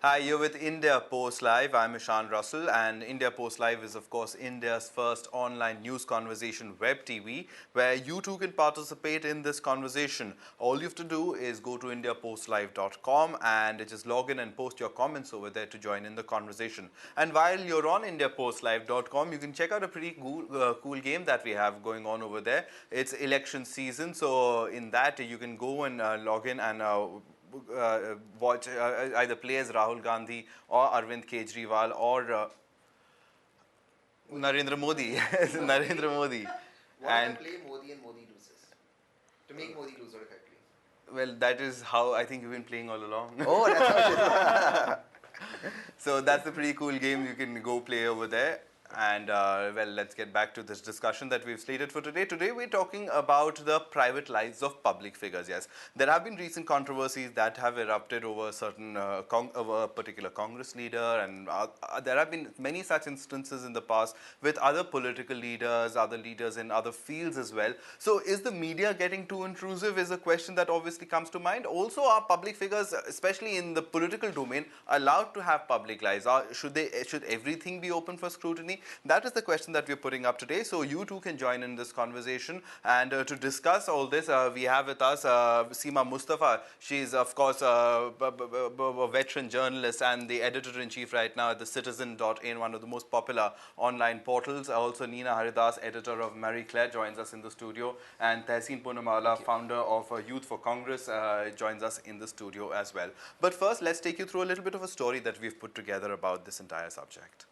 Hi, you're with India Post Live. I'm Ishan Russell, and India Post Live is, of course, India's first online news conversation web TV where you too can participate in this conversation. All you have to do is go to indiapostlive.com and just log in and post your comments over there to join in the conversation. And while you're on indiapostlive.com, you can check out a pretty cool game that we have going on over there. It's election season, so in that you can go and log in and watch either play as Rahul Gandhi or Arvind Kejriwal or Narendra Modi. Narendra Modi. What and if I play Modi and Modi loses? To make Modi loser if I play. Well, that is how I think you've been playing all along. Oh, that's how it is. So that's a pretty cool game you can go play over there. And well, let's get back to this discussion that we've slated for today. Today we're talking about the private lives of public figures. Yes, there have been recent controversies that have erupted over a certain over a particular Congress leader, and there have been many such instances in the past with other political leaders, other leaders in other fields as well. So is the media getting too intrusive is a question that obviously comes to mind. Also, are public figures, especially in the political domain, allowed to have public lives? Should everything be open for scrutiny? That is the question that we're putting up today. So you too can join in this conversation. And to discuss all this, we have with us Seema Mustafa. She's, of course, a veteran journalist and the editor-in-chief right now at the Citizen.in, one of the most popular online portals. Also, Neena Haridas, editor of Marie Claire, joins us in the studio. And Tehseen Poonamwala, founder of Youth for Congress, joins us in the studio as well. But first, let's take you through a little bit of a story that we've put together about this entire subject.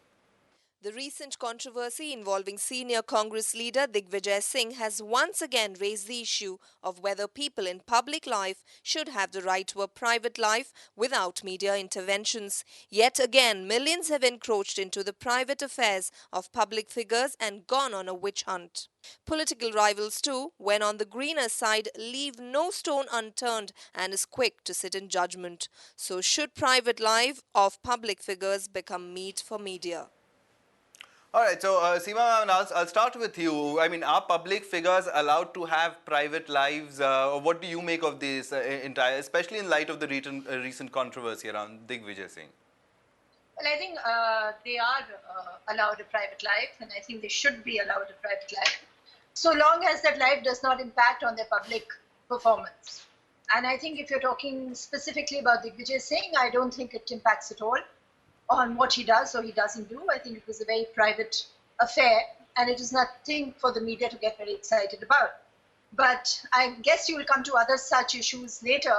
The recent controversy involving senior Congress leader Digvijay Singh has once again raised the issue of whether people in public life should have the right to a private life without media interventions. Yet again, millions have encroached into the private affairs of public figures and gone on a witch hunt. Political rivals, too, when on the greener side, leave no stone unturned and is quick to sit in judgment. So, should private life of public figures become meat for media? All right, so Seema, I'll start with you. I mean, are public figures allowed to have private lives? What do you make of this entire, especially in light of the recent controversy around Digvijay Singh? Well, I think they are allowed a private life, and I think they should be allowed a private life, so long as that life does not impact on their public performance. And I think if you're talking specifically about Digvijay Singh, I don't think it impacts at all on what he does or he doesn't do. I think it was a very private affair, and it is nothing for the media to get very excited about. But I guess you will come to other such issues later,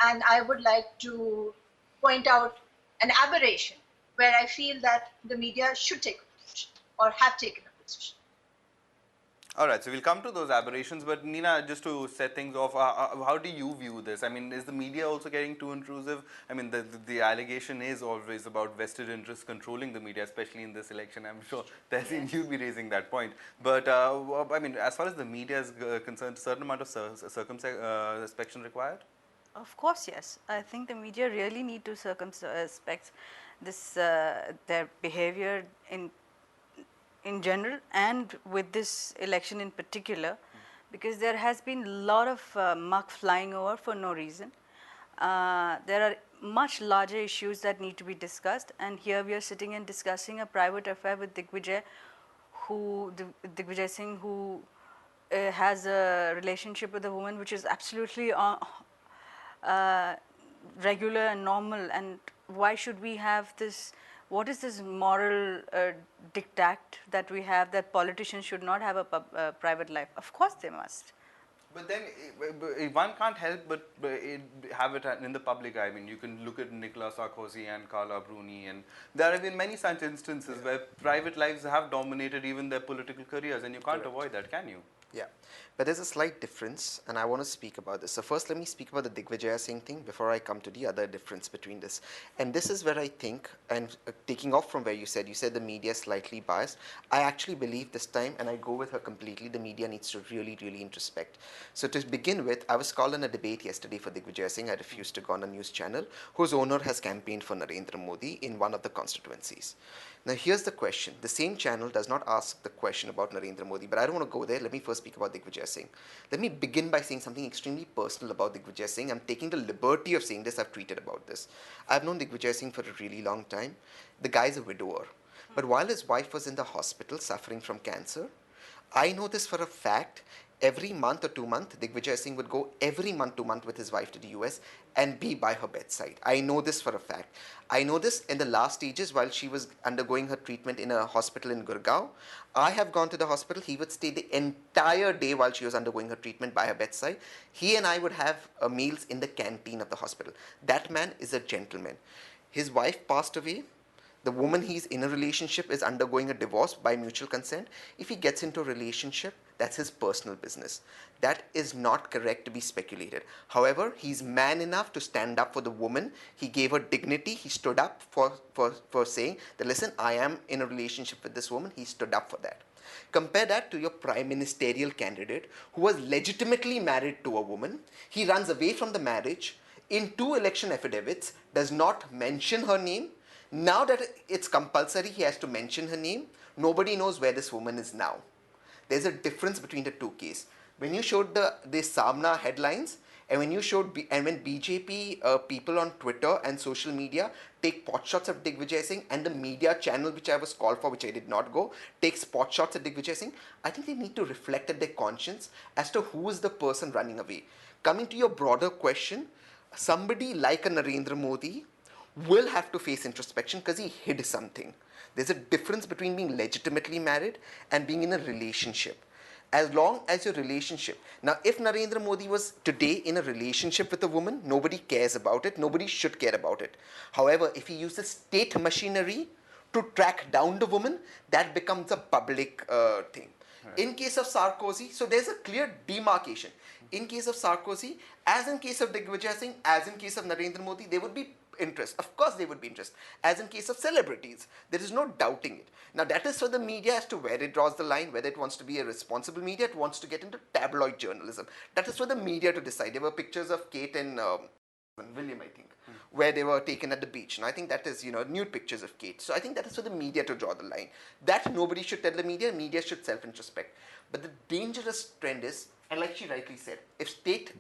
and I would like to point out an aberration where I feel that the media should take a position or have taken a position. All right, so we'll come to those aberrations, but Neena, just to set things off, how do you view this? I mean, is the media also getting too intrusive? I mean, the allegation is always about vested interests controlling the media, especially in this election. I'm sure Tehseen, you'll be raising that point. But, I mean, as far as the media is concerned, a certain amount of circumspection required? Of course, yes. I think the media really need to circumspect this their behavior in general and with this election in particular, because there has been a lot of muck flying over for no reason. There are much larger issues that need to be discussed, and here we are sitting and discussing a private affair with Digvijay Singh, who has a relationship with a woman which is absolutely regular and normal. And why should we have this? What is this moral diktat that we have that politicians should not have a private life? Of course they must. But then one can't help but have it in the public eye. I mean, you can look at Nicolas Sarkozy and Carla Bruni, and there have been many such instances where private lives have dominated even their political careers, and you can't avoid that, can you? Yeah, but there's a slight difference, and I want to speak about this. So first, let me speak about the Digvijay Singh thing before I come to the other difference between this. And this is where I think, and taking off from where you said the media is slightly biased. I actually believe this time, and I go with her completely, the media needs to really, really introspect. So to begin with, I was called on a debate yesterday for Digvijay Singh. I refused to go on a news channel whose owner has campaigned for Narendra Modi in one of the constituencies. Now here's the question. The same channel does not ask the question about Narendra Modi, but I don't want to go there. Let me first speak about Digvijay Singh. Let me begin by saying something extremely personal about Digvijay Singh. I'm taking the liberty of saying this. I've tweeted about this. I've known Digvijay Singh for a really long time. The guy's a widower. But while his wife was in the hospital suffering from cancer, I know this for a fact. Every month or 2 months, Digvijay Singh would go every month, 2 months with his wife to the US and be by her bedside. I know this for a fact. I know this in the last stages while she was undergoing her treatment in a hospital in Gurgaon. I have gone to the hospital. He would stay the entire day while she was undergoing her treatment by her bedside. He and I would have meals in the canteen of the hospital. That man is a gentleman. His wife passed away. The woman he's in a relationship is undergoing a divorce by mutual consent. If he gets into a relationship, that's his personal business. That is not correct to be speculated. However, he's man enough to stand up for the woman. He gave her dignity. He stood up for saying that, listen, I am in a relationship with this woman. He stood up for that. Compare that to your prime ministerial candidate who was legitimately married to a woman. He runs away from the marriage. In 2 election affidavits, does not mention her name. Now that it's compulsory, he has to mention her name. Nobody knows where this woman is now. There's a difference between the 2 cases. When you showed the Samna headlines, and when when BJP people on Twitter and social media take pot shots of Digvijay Singh, and the media channel which I was called for, which I did not go, takes pot shots at Digvijay Singh, I think they need to reflect at their conscience as to who is the person running away. Coming to your broader question, somebody like a Narendra Modi will have to face introspection because he hid something. There's a difference between being legitimately married and being in a relationship. As long as your relationship... Now, if Narendra Modi was today in a relationship with a woman, nobody cares about it. Nobody should care about it. However, if he uses state machinery to track down the woman, that becomes a public thing. Right. In case of Sarkozy, so there's a clear demarcation. In case of Sarkozy, as in case of Digvijay Singh, as in case of Narendra Modi, there would be interest. Of course there would be interest. As in case of celebrities, there is no doubting it. Now that is for the media as to where it draws the line, whether it wants to be a responsible media, it wants to get into tabloid journalism. That is for the media to decide. There were pictures of Kate and William, I think, where they were taken at the beach. And I think that is, nude pictures of Kate. So I think that is for the media to draw the line. That nobody should tell the media should self-introspect. But the dangerous trend is, and like she rightly said, if state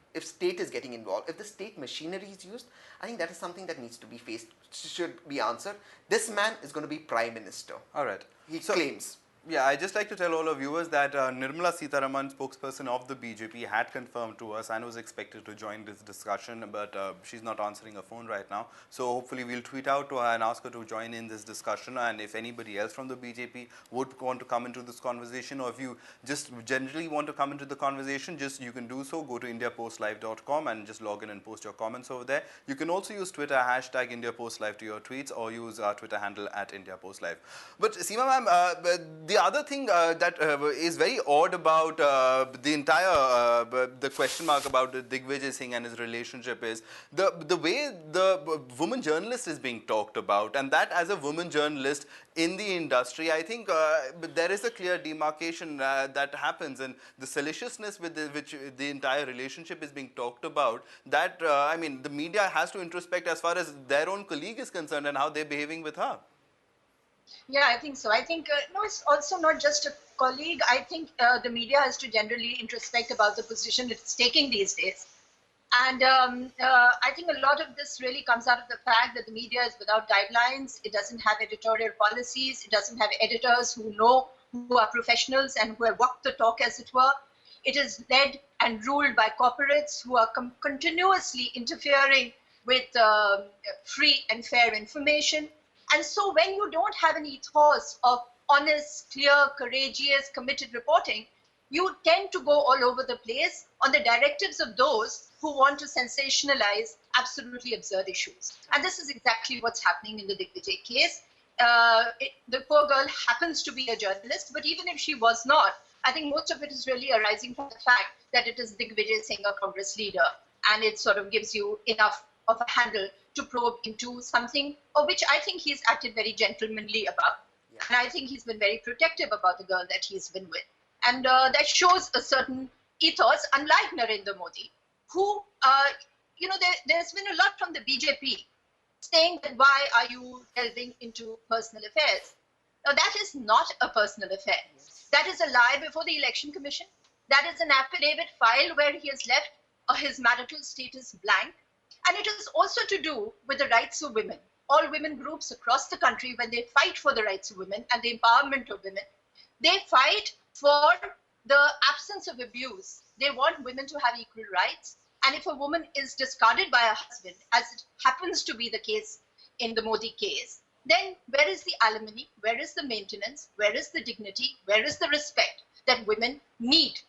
is getting involved, if the state machinery is used, I think that is something that needs to be faced, should be answered. This man is going to be Prime Minister. All right. He claims. Yeah, I just like to tell all our viewers that Nirmala Sitharaman, spokesperson of the BJP, had confirmed to us and was expected to join this discussion, but she's not answering her phone right now. So hopefully we'll tweet out to her and ask her to join in this discussion. And if anybody else from the BJP would want to come into this conversation, or if you just generally want to come into the conversation, you can do so. Go to indiapostlive.com and just log in and post your comments over there. You can also use Twitter hashtag IndiaPostLive to your tweets, or use our Twitter handle at IndiaPostLive. But Seema ma'am, the other thing that is very odd about the entire the question mark about Digvijay Singh and his relationship is the way the woman journalist is being talked about, and that as a woman journalist in the industry, I think there is a clear demarcation that happens, and the salaciousness with which the entire relationship is being talked about, that I mean, the media has to introspect as far as their own colleague is concerned and how they're behaving with her. Yeah, I think so. I think, no, it's also not just a colleague. I think the media has to generally introspect about the position it's taking these days. And I think a lot of this really comes out of the fact that the media is without guidelines. It doesn't have editorial policies. It doesn't have editors who are professionals and who have walked the talk, as it were. It is led and ruled by corporates who are continuously interfering with free and fair information. And so when you don't have an ethos of honest, clear, courageous, committed reporting, you tend to go all over the place on the directives of those who want to sensationalize absolutely absurd issues. And this is exactly what's happening in the Digvijay case. The poor girl happens to be a journalist, but even if she was not, I think most of it is really arising from the fact that it is Digvijay Singh, a Congress leader, and it sort of gives you enough of a handle to probe into something of which I think he's acted very gentlemanly about. Yeah. And I think he's been very protective about the girl that he's been with. And that shows a certain ethos, unlike Narendra Modi, who, there's been a lot from the BJP saying that why are you delving into personal affairs? Now, that is not a personal affair. That is a lie before the Election Commission. That is an affidavit filed where he has left his marital status blank. And it is also to do with the rights of women. All women groups across the country, when they fight for the rights of women and the empowerment of women, they fight for the absence of abuse. They want women to have equal rights. And if a woman is discarded by a husband, as it happens to be the case in the Modi case, then where is the alimony? Where is the maintenance? Where is the dignity? Where is the respect that women need?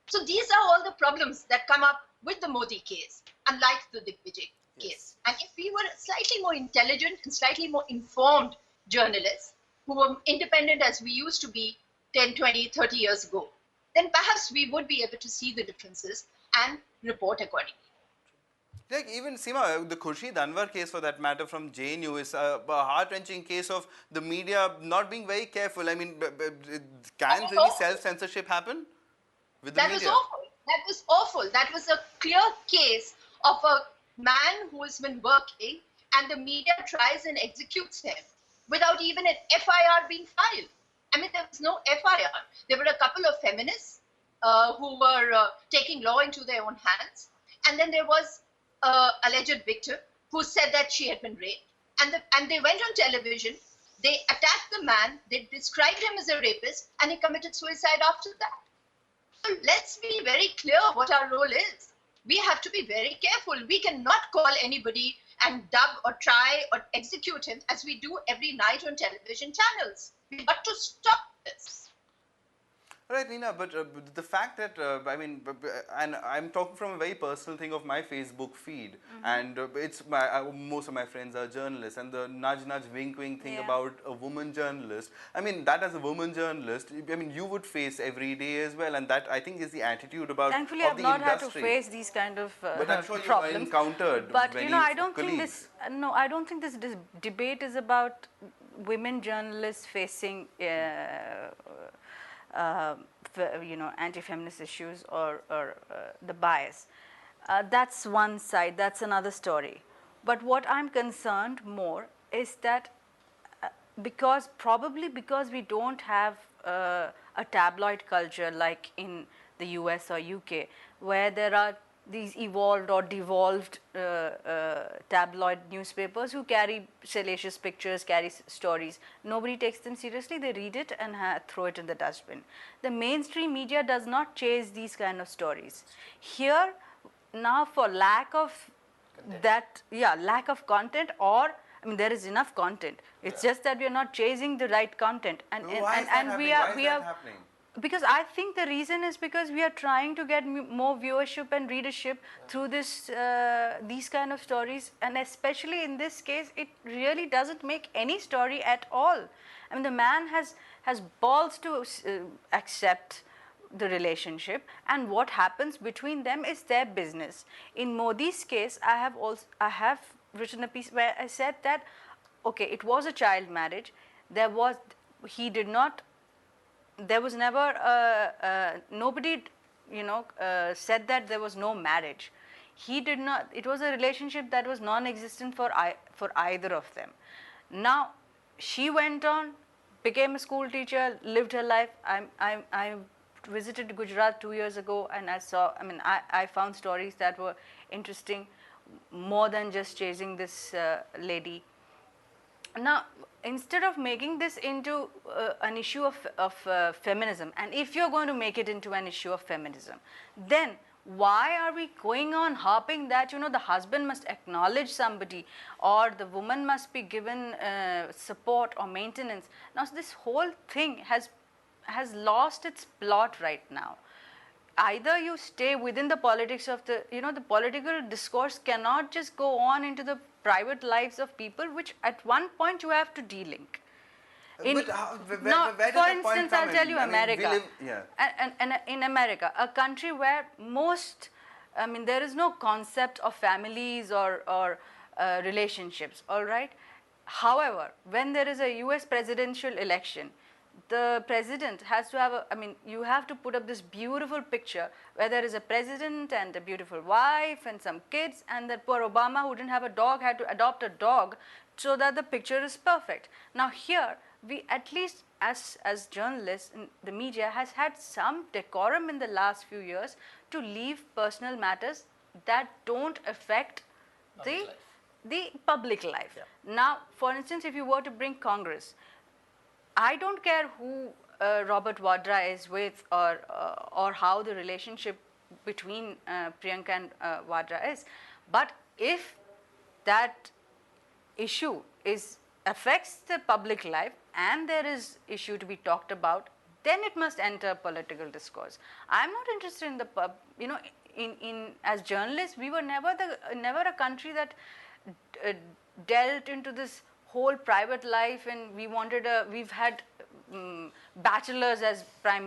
So these are all the problems that come up with the Modi case, unlike the Digvijay case. And if we were slightly more intelligent and slightly more informed journalists who were independent as we used to be 10, 20, 30 years ago, then perhaps we would be able to see the differences and report accordingly. Like even Seema, the Khurshid Anwar case for that matter from JNU is a heart-wrenching case of the media not being very careful. I mean, can really self-censorship happen with the media? That was awful. That was awful. That was a clear case of a man who has been working and the media tries and executes him without even an FIR being filed. I mean, there was no FIR. There were a couple of feminists who were taking law into their own hands. And then there was alleged victim who said that she had been raped. And they went on television, they attacked the man, they described him as a rapist, and he committed suicide after that. So let's be very clear what our role is. We have to be very careful. We cannot call anybody and dub or try or execute him as we do every night on television channels. We've got to stop this. Right, Nina, but the fact that, and I'm talking from a very personal thing of my Facebook feed, and it's most of my friends are journalists, and the nudge, wink, thing about a woman journalist, I mean, that as a woman journalist, I mean, you would face every day as well, and that, I think, is the attitude about Thankfully, of I've the not industry. had to face these kind of But I'm sure problems. you've encountered But, many I don't colleagues. think this, no, I don't think this debate is about women journalists facing anti-feminist issues or the bias. That's one side, that's another story. But what I'm concerned more is that probably because we don't have a tabloid culture like in the US or UK, where there are these evolved or devolved tabloid newspapers who carry salacious pictures, carry stories. Nobody takes them seriously, they read it and throw it in the dustbin. The mainstream media does not chase these kind of stories. Here, now for lack of lack of content, or I mean, there is enough content. It's just that we are not chasing the right content, and we are happening? Because I think the reason is because we are trying to get more viewership and readership through these kind of stories, and especially in this case, it really doesn't make any story at all. I mean, the man has balls to accept the relationship, and what happens between them is their business. In Modi's case, I have written a piece where I said that, okay, it was a child marriage. There was never nobody said that there was no marriage. He did not. It was a relationship that was non-existent for either of them. Now she went on, became a school teacher, lived her life. I visited Gujarat 2 years ago, and I found stories that were interesting, more than just chasing this lady. Now, instead of making this into an issue of feminism, and if you're going to make it into an issue of feminism, then why are we going on harping that the husband must acknowledge somebody, or the woman must be given support or maintenance? Now, this whole thing has lost its plot right now. Either you stay within the politics of the political discourse cannot just go on into the private lives of people, which at one point you have to de-link. Where does For that point instance, come I'll tell in? you I mean, America. and In America, a country where there is no concept of families or relationships, all right? However, when there is a US presidential election, the president has to have a, I mean, you have to put up this beautiful picture where there is a president and a beautiful wife and some kids, and that poor Obama, who didn't have a dog, had to adopt a dog so that the picture is perfect. Now here, we at least as journalists in the media has had some decorum in the last few years to leave personal matters that don't affect the public life. Now, for instance, if you were to bring Congress, I don't care who Robert Vadra is with, or how the relationship between Priyanka and Vadra is, but if that issue affects the public life and there is issue to be talked about, then it must enter political discourse. I'm not interested in the in as journalists, we were never a country that dealt into this whole private life, and we've had bachelors as prime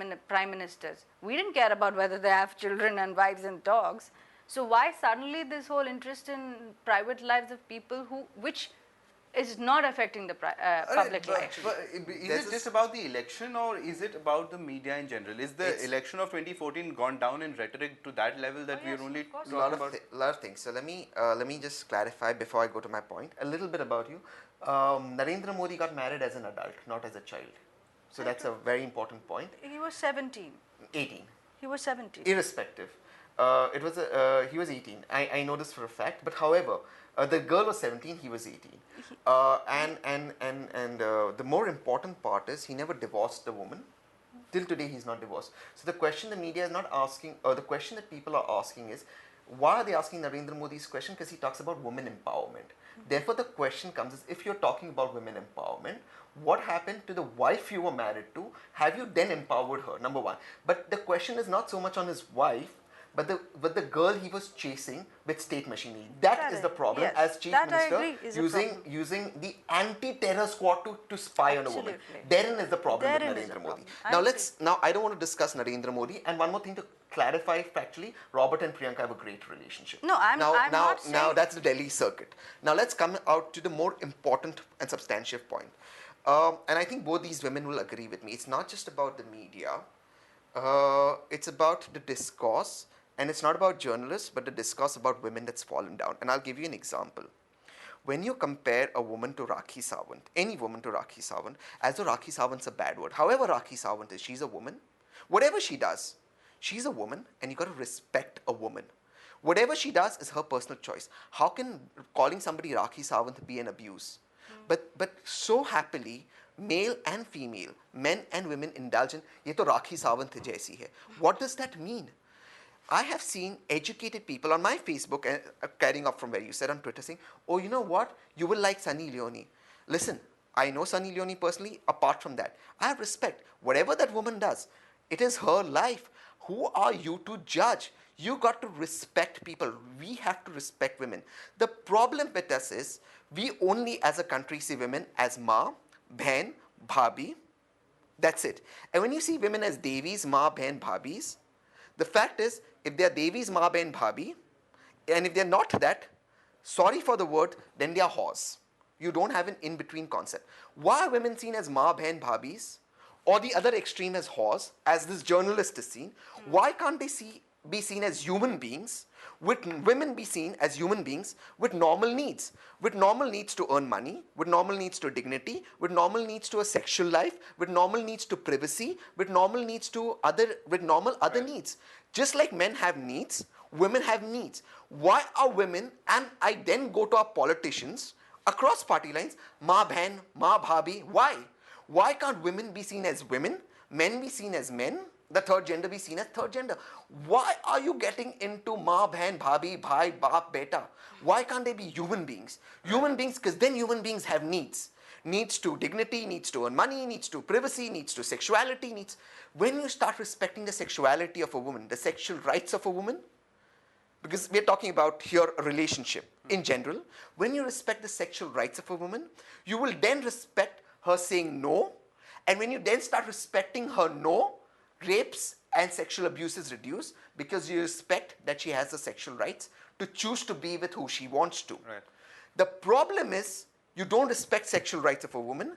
ministers. We didn't care about whether they have children and wives and dogs. So why suddenly this whole interest in private lives of people which is not affecting the public life? But is it just about the election, or is it about the media in general? Is the election of 2014 gone down in rhetoric to that level that we are only talking about? A lot of things. So let me just clarify before I go to my point a little bit about you. Narendra Modi got married as an adult, not as a child. So that's a very important point. He was 17. 18. He was 17. Irrespective. He was 18. I know this for a fact. But however, the girl was 17, he was 18. The more important part is he never divorced the woman. Till today, he's not divorced. So the question the media is not asking, or the question that people are asking is, why are they asking Narendra Modi's question? Because he talks about women empowerment. Therefore, the question comes is, if you're talking about women empowerment, what happened to the wife you were married to? Have you then empowered her? Number one. But the question is not so much on his wife, but the girl he was chasing with state machinery. That is the problem. Yes, as chief that minister, using the anti-terror squad to spy on a woman. Therein is the problem with Narendra Modi. Now I don't want to discuss Narendra Modi. And one more thing to clarify factually, Robert and Priyanka have a great relationship. No, I'm not saying. Now that's the Delhi circuit. Now let's come out to the more important and substantive point. And I think both these women will agree with me. It's not just about the media. It's about the discourse. And it's not about journalists, but the discourse about women that's fallen down. And I'll give you an example. When you compare a woman to Rakhi Sawant, any woman to Rakhi Sawant, as though Rakhi Sawant's a bad word. However Rakhi Sawant is, she's a woman. Whatever she does, she's a woman, and you got to respect a woman. Whatever she does is her personal choice. How can calling somebody Rakhi Sawant be an abuse? But so happily, male and female, men and women indulge in, ye to Rakhi Sawant jaisi hai. What does that mean? I have seen educated people on my Facebook, carrying up from where you said on Twitter, saying, oh, you know what? You will like Sunny Leone. Listen, I know Sunny Leone personally. Apart from that, I have respect. Whatever that woman does, it is her life. Who are you to judge? You got to respect people. We have to respect women. The problem with us is, we only as a country see women as Ma, Bhen, Bhabhi. That's it. And when you see women as Devis, Ma, Bhen, Bhabis, the fact is, if they are Devis, Ma, Bhen, Bhabhi, and if they are not that, sorry for the word, then they are whores. You don't have an in-between concept. Why are women seen as Ma, Bhen, Bhabis, or the other extreme as whores, as this journalist is seen? Why can't they be seen as human beings, with women be seen as human beings with normal needs to earn money, with normal needs to dignity, with normal needs to a sexual life, with normal needs to privacy, with normal needs to normal other needs. Just like men have needs, women have needs. Why are women, and I then go to our politicians across party lines, Ma Bhen, Ma Bhabhi, why? Why can't women be seen as women, men be seen as men, the third gender be seen as third gender? Why are you getting into Ma, Bhen, Bhabhi, Bhai, Baap, Beta? Why can't they be human beings? Human beings, because then human beings have needs. Needs to dignity, needs to earn money, needs to privacy, needs to sexuality, needs. When you start respecting the sexuality of a woman, the sexual rights of a woman, because we're talking about here a relationship in general, when you respect the sexual rights of a woman, you will then respect her saying no. And when you then start respecting her no, rapes and sexual abuses reduce, because you respect that she has the sexual rights to choose to be with who she wants to. Right. The problem is, you don't respect sexual rights of a woman,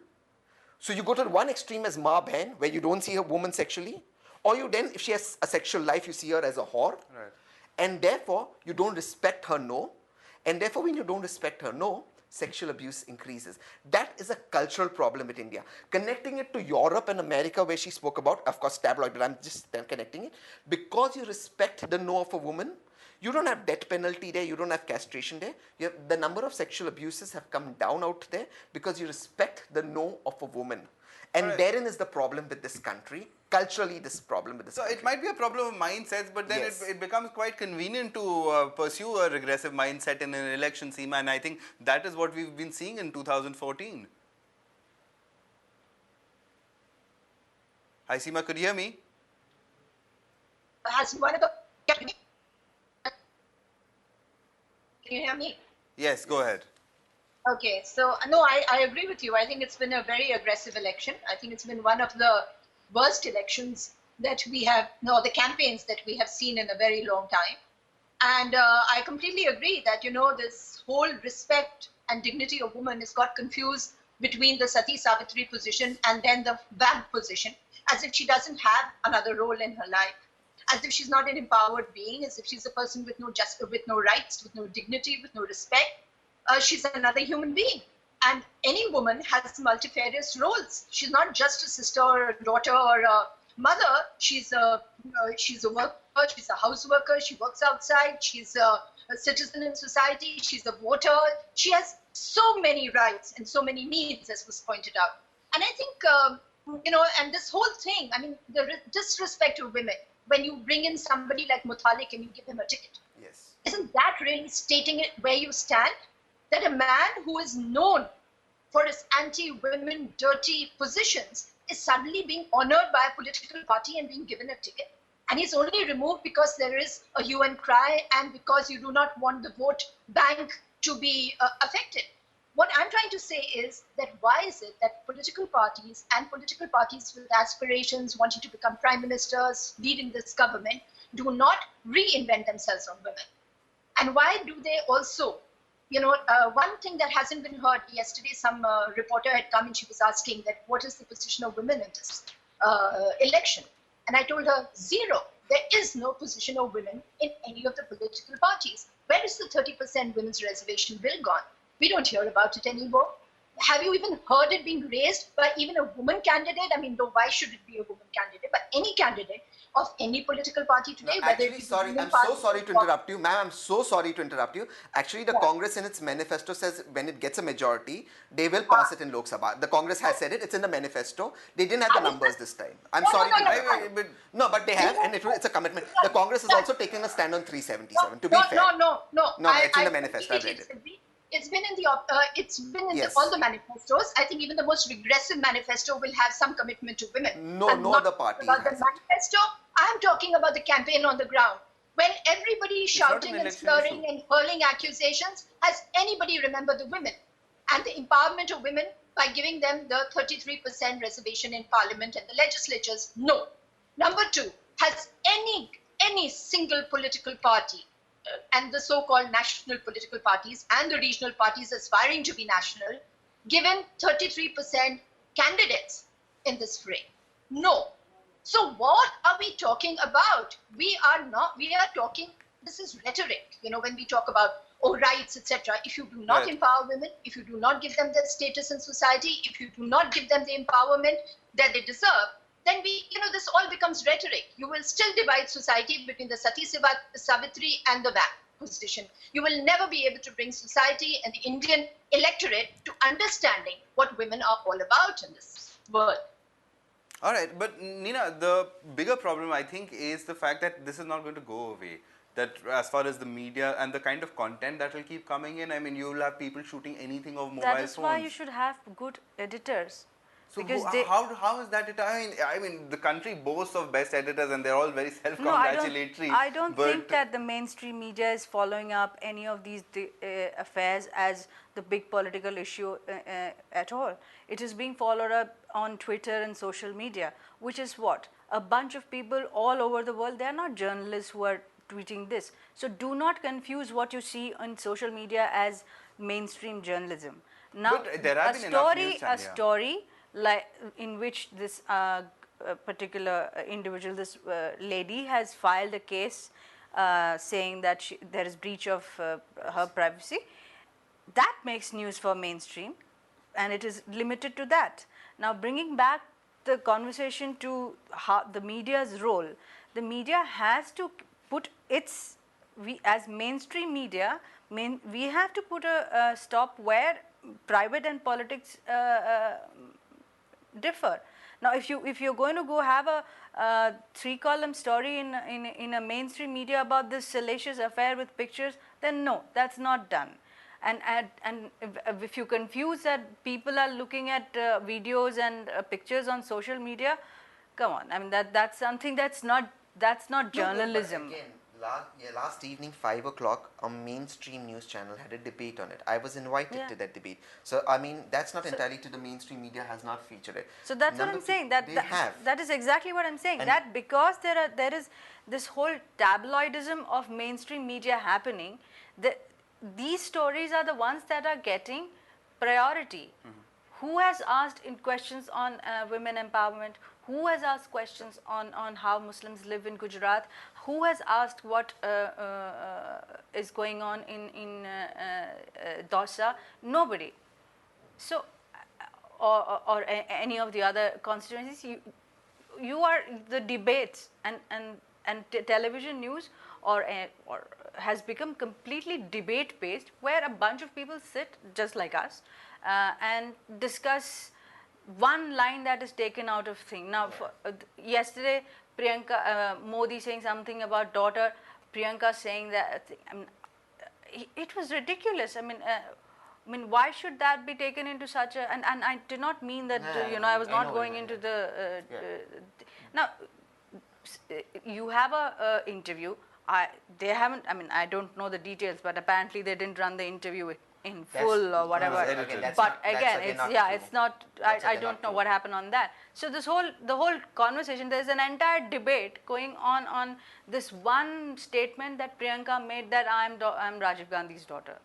So you go to one extreme as Ma Bain, where you don't see a woman sexually, or you then, if she has a sexual life, you see her as a whore, Right. and therefore you don't respect her no, and therefore when you don't respect her no, sexual abuse increases. That is a cultural problem with India. Connecting it to Europe and America, where she spoke about, of course, tabloid, but I'm just connecting it, because you respect the no of a woman, you don't have death penalty there, you don't have castration there. The number of sexual abuses have come down out there because you respect the no of a woman. And Alright. therein is the problem with this country. Culturally, this problem with this So country. it might be a problem of mindsets, but then Yes. it becomes quite convenient to pursue a regressive mindset in an election, Seema, and I think that is what we've been seeing in 2014. Hi, Seema, could you hear me? Has one of the. Can you hear me? Yes, go ahead. Okay, so no, I agree with you. I think it's been a very aggressive election. I think it's been one of the worst elections that we have, no, the campaigns that we have seen in a very long time. And I completely agree that, this whole respect and dignity of woman has got confused between the Sati Savitri position and then the VAG position, as if she doesn't have another role in her life, as if she's not an empowered being, as if she's a person with no rights, with no dignity, with no respect. She's another human being. And any woman has multifarious roles. She's not just a sister or a daughter or a mother. She's a worker, she's a house worker, she works outside, she's a citizen in society, she's a voter. She has so many rights and so many needs, as was pointed out. And I think, and this whole thing, I mean, the disrespect of women, when you bring in somebody like Muthalik and you give him a ticket, Yes. isn't that really stating it where you stand? That a man who is known for his anti-women dirty positions is suddenly being honored by a political party and being given a ticket. And he's only removed because there is a hue and cry and because you do not want the vote bank to be affected. What I'm trying to say is that why is it that political parties and political parties with aspirations wanting to become prime ministers, leading this government, do not reinvent themselves on women? And why do they also, one thing that hasn't been heard yesterday, some reporter had come and she was asking that what is the position of women in this election? And I told her, zero. There is no position of women in any of the political parties. Where is the 30% women's reservation bill gone? We don't hear about it anymore. Have you even heard it being raised by even a woman candidate? I mean, though, why should it be a woman candidate? But any candidate of any political party today, No, whether actually, it is sorry, the I'm Women so Party sorry to or- interrupt you. Ma'am, I'm so sorry to interrupt you. Actually, the Yeah. Congress in its manifesto says when it gets a majority, they will pass it in Lok Sabha. The Congress has said it. It's in the manifesto. They didn't have the numbers this time. I'm No, sorry no, to no, no, interrupt. I- but No, but they have, and it's a commitment. The Congress is also taking a stand on 377, to be fair. No. No, it's in the manifesto. I've read it. Completely disagree. It's been in Yes. all the manifestos. I think even the most regressive manifesto will have some commitment to women. No, I'm no not other talking party about the has it. manifesto. I'm talking about the campaign on the ground. When everybody is not an shouting and election slurring issue. and hurling accusations, has anybody remembered the women and the empowerment of women by giving them the 33% reservation in parliament and the legislatures? No. Number two, has any single political party and the so-called national political parties and the regional parties aspiring to be national given 33% candidates in this fray? No. So what are we talking about? We are talking, this is rhetoric, when we talk about, rights, etc. If you do not Right. empower women, if you do not give them their status in society, if you do not give them the empowerment that they deserve, then this all becomes rhetoric. You will still divide society between the Sati Savitri and the VAC position. You will never be able to bring society and the Indian electorate to understanding what women are all about in this world. All right, but Nina, the bigger problem I think is the fact that this is not going to go away. That as far as the media and the kind of content that will keep coming in, I mean, you will have people shooting anything over mobile That is phones. why you should have good editors. So because how is that it? I mean, the country boasts of best editors, and they're all very No, I self-congratulatory. don't think that the mainstream media is following up any of these affairs as the big political issue at all. It is being followed up on Twitter and social media, which is what? A bunch of people all over the world. They are not journalists who are tweeting this. So do not confuse what you see on social media as mainstream journalism. Now, But there have been enough news channels, yeah. story like in which this particular individual, this lady, has filed a case saying that there is breach of her privacy. That makes news for mainstream, and it is limited to that. Now, bringing back the conversation to how the media's role, the media has to put its, we as mainstream media, we have to put a stop where private and politics differ. Now, if you're going to go have a 3-column story in a mainstream media about this salacious affair with pictures, then no, that's not done. And if you confuse that people are looking at videos and pictures on social media, come on, I mean that's something that's not journalism. No, but again, last evening, 5 o'clock, a mainstream news channel had a debate on it. I was invited to that debate. So, I mean, that's not entirely to the mainstream media has not featured it. So that's what I'm saying. That is exactly what I'm saying. And that because there is this whole tabloidism of mainstream media happening, these stories are the ones that are getting priority. Who has asked in questions on women empowerment? Who has asked questions on how Muslims live in Gujarat? Who has asked what is going on in Dausa? Nobody. So, or any of the other constituencies, you are the debates and television news or has become completely debate based, where a bunch of people sit just like us and discuss one line that is taken out of thing. Now, yesterday, Priyanka, Modi saying something about daughter, Priyanka saying that, I mean, it was ridiculous. I mean, why should that be taken into such a, and I did not mean that, I was not going into the, now, you have a interview, they haven't, I mean, I don't know the details, but apparently they didn't run the interview in full or whatever. But again, it's not. I don't know what happened on that. So the whole conversation, there's an entire debate going on this one statement that Priyanka made, that I'm Rajiv Gandhi's daughter.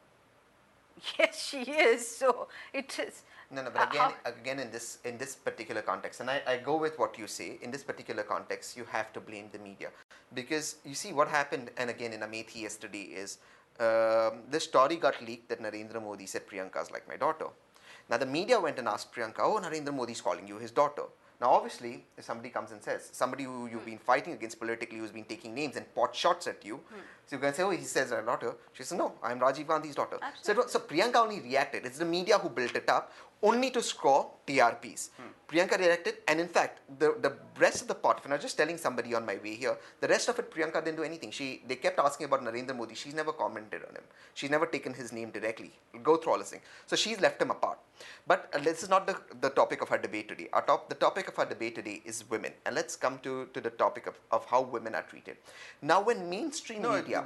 Yes, she is. So it is. No, but again, in this particular context, and I go with what you say. In this particular context, you have to blame the media, because you see what happened. And again, in Amethi yesterday is. This story got leaked that Narendra Modi said Priyanka's like my daughter. Now the media went and asked Priyanka, oh, Narendra Modi's calling you his daughter. Now obviously, if somebody comes and says, somebody who you've been fighting against politically, who's been taking names and pot shots at you, so you can say, oh, he says her daughter. She says, no, I'm Rajiv Gandhi's daughter. So Priyanka only reacted. It's the media who built it up only to score TRPs. Priyanka reacted, and in fact, the rest of the pot, if I'm not just telling somebody on my way here, the rest of it, Priyanka didn't do anything. They kept asking about Narendra Modi. She's never commented on him. She's never taken his name directly. Go through all this thing. So she's left him apart. But this is not the topic of our debate today. The topic of our debate today is women. And let's come to the topic of how women are treated. Now, when mainstream media,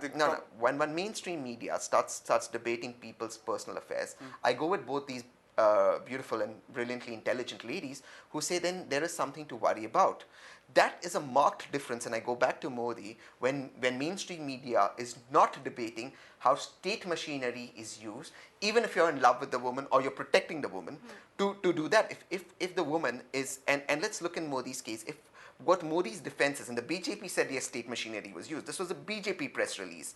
when mainstream media starts debating people's personal affairs, I go with both these beautiful and brilliantly intelligent ladies who say then there is something to worry about. That is a marked difference, and I go back to Modi, when mainstream media is not debating how state machinery is used, even if you're in love with the woman or you're protecting the woman, to do that. If the woman is, and let's look in Modi's case, if what Modi's defense is, and the BJP said yes, state machinery was used. This was a BJP press release.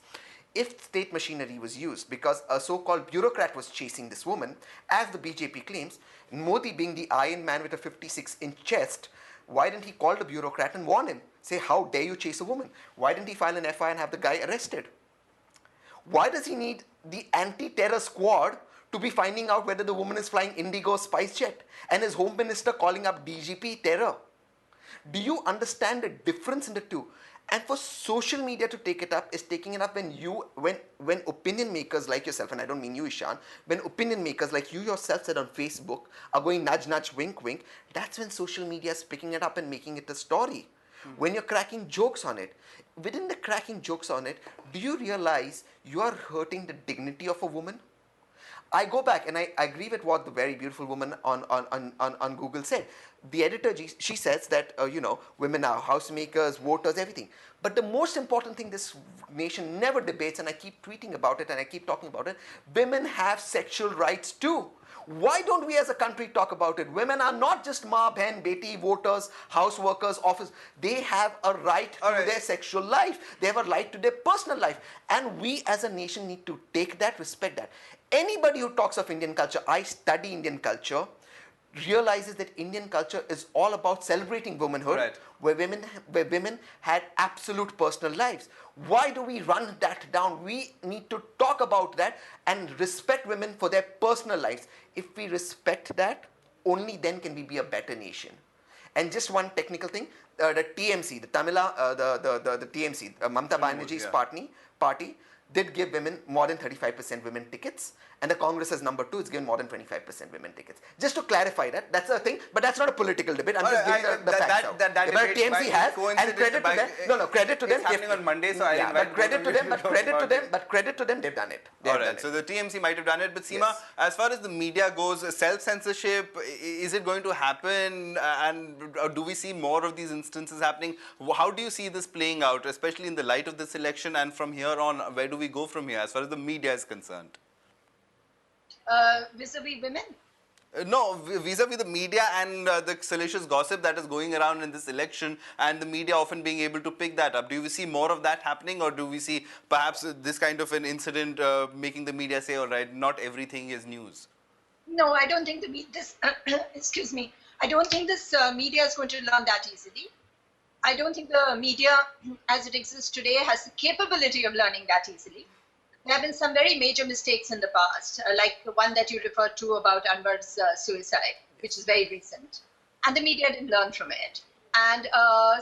If state machinery was used because a so-called bureaucrat was chasing this woman, as the BJP claims, Modi being the Iron Man with a 56-inch chest, why didn't he call the bureaucrat and warn him? Say, how dare you chase a woman? Why didn't he file an FIR and have the guy arrested? Why does he need the anti-terror squad to be finding out whether the woman is flying Indigo spice jet, and his home minister calling up DGP terror? Do you understand the difference in the two? And for social media to take it up is taking it up when opinion makers like yourself, and I don't mean you, Ishan, when opinion makers like you yourself said on Facebook are going nudge, nudge, wink, wink, that's when social media is picking it up and making it a story. When you're cracking jokes on it, within the cracking jokes on it, do you realize you are hurting the dignity of a woman? I go back and I agree with what the very beautiful woman on Google said. The editor, she says that, women are housemakers, voters, everything. But the most important thing this nation never debates, and I keep tweeting about it and I keep talking about it, women have sexual rights too. Why don't we as a country talk about it? Women are not just ma, bhen, beti, voters, house workers, office. They have a right to their sexual life. They have a right to their personal life. And we as a nation need to take that, respect that. Anybody who talks of Indian culture, I study Indian culture, realizes that Indian culture is all about celebrating womanhood, where women had absolute personal lives. Why do we run that down? We need to talk about that and respect women for their personal lives. If we respect that, only then can we be a better nation. And just one technical thing, the TMC, the the TMC, Mamata Banerjee's party did give women more than 35% women tickets, and the Congress as number 2 is given more than 25% women tickets. Just to clarify that, that's a thing, but that's not a political debate. I'm just giving the facts out. That but TMC has, and credit to them. No, credit to them. It's happening on Monday, so I invite credit to them. But credit to them, they've done it. All right, so the TMC might have done it, but Seema, as far as the media goes, self-censorship, is it going to happen, and do we see more of these instances happening? How do you see this playing out, especially in the light of this election, and from here on, where do we go from here as far as the media is concerned? Vis-a-vis women? No, vis-a-vis the media and the salacious gossip that is going around in this election, and the media often being able to pick that up. Do we see more of that happening, or do we see perhaps this kind of an incident making the media say, all right, not everything is news? No, I don't think excuse me, I don't think this media is going to learn that easily. I don't think the media as it exists today has the capability of learning that easily. There have been some very major mistakes in the past, like the one that you referred to about Anwar's suicide, which is very recent. And the media didn't learn from it. And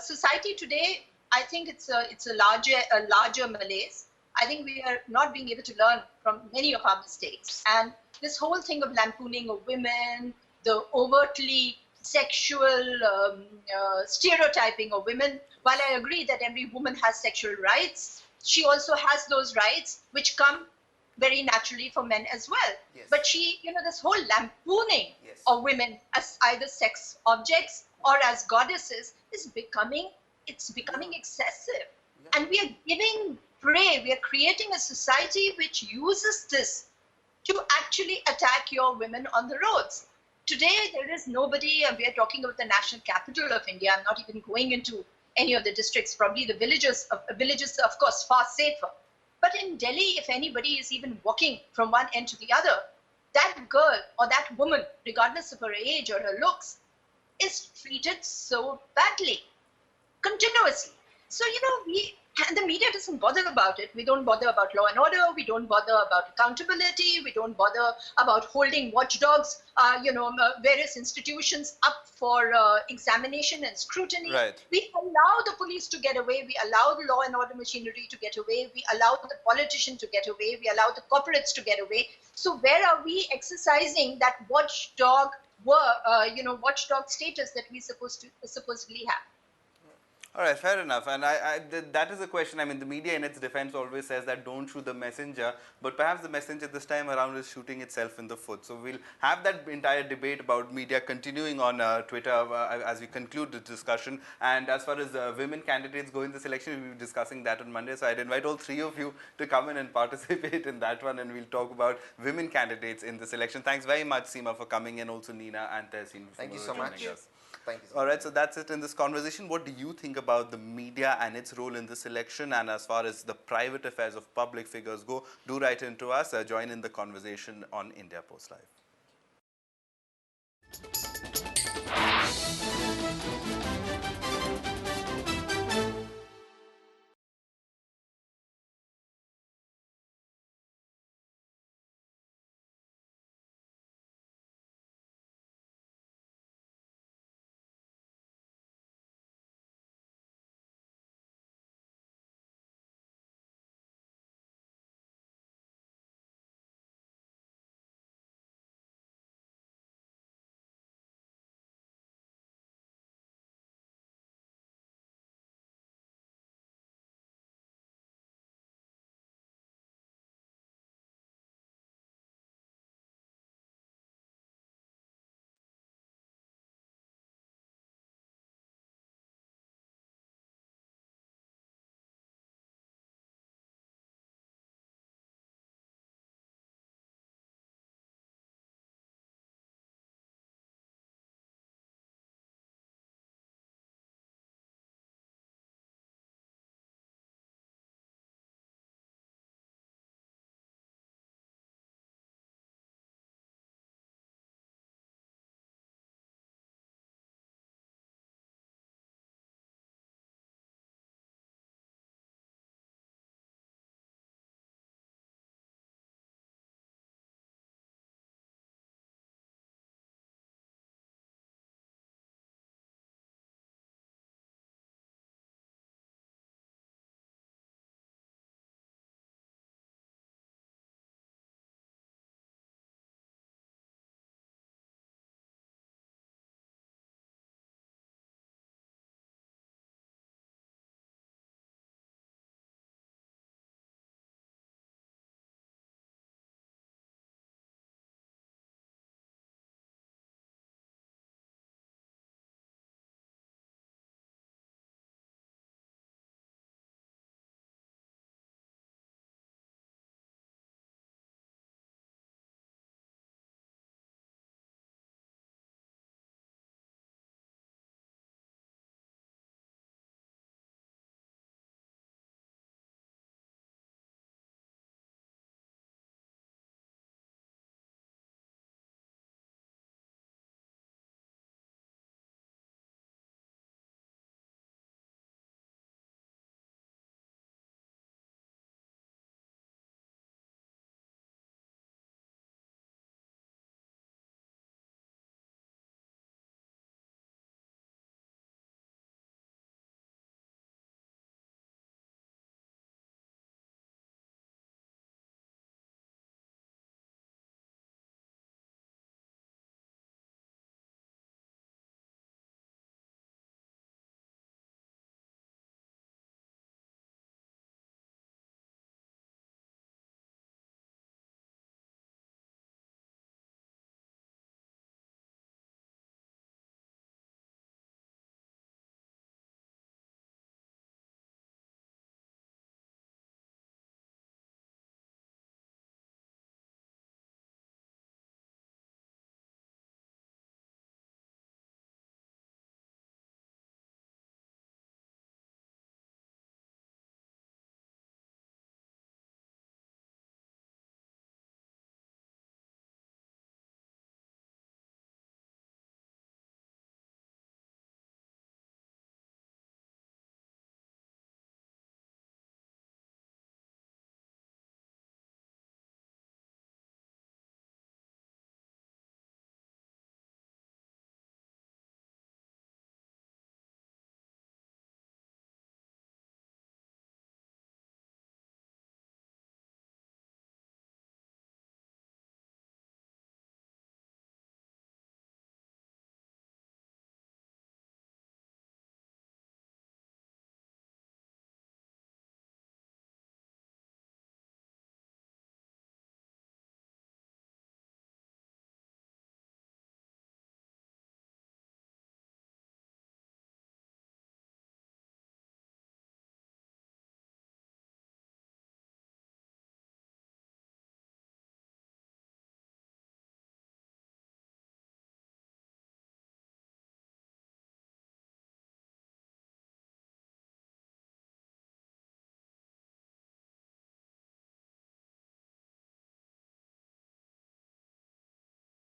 society today, I think it's a larger malaise. I think we are not being able to learn from many of our mistakes. And this whole thing of lampooning of women, the overtly sexual stereotyping of women, while I agree that every woman has sexual rights, she also has those rights which come very naturally for men as well. Yes. But she, this whole lampooning of women as either sex objects or as goddesses is becoming excessive. Yeah. And we are giving prey, we are creating a society which uses this to actually attack your women on the roads. Today, there is nobody, and we are talking about the national capital of India. I'm not even going into any of the districts, probably the villages, of course, far safer. But in Delhi, if anybody is even walking from one end to the other, that girl or that woman, regardless of her age or her looks, is treated so badly, continuously. So, and the media doesn't bother about it. We don't bother about law and order. We don't bother about accountability. We don't bother about holding watchdogs, various institutions up for examination and scrutiny. Right. We allow the police to get away. We allow the law and order machinery to get away. We allow the politician to get away. We allow the corporates to get away. So where are we exercising that watchdog status that we supposedly have? All right, fair enough. And that is a question. I mean, the media in its defense always says that don't shoot the messenger, but perhaps the messenger this time around is shooting itself in the foot. So we'll have that entire debate about media continuing on Twitter as we conclude the discussion. And as far as women candidates go in this election, we'll be discussing that on Monday. So I'd invite all three of you to come in and participate in that one, and we'll talk about women candidates in this election. Thanks very much, Seema, for coming in, also Nina and Tehseen. Thank you so much. Thank you. All right, so that's it in this conversation. What do you think about the media and its role in this election? And as far as the private affairs of public figures go, do write into us. Join in the conversation on India Post Live.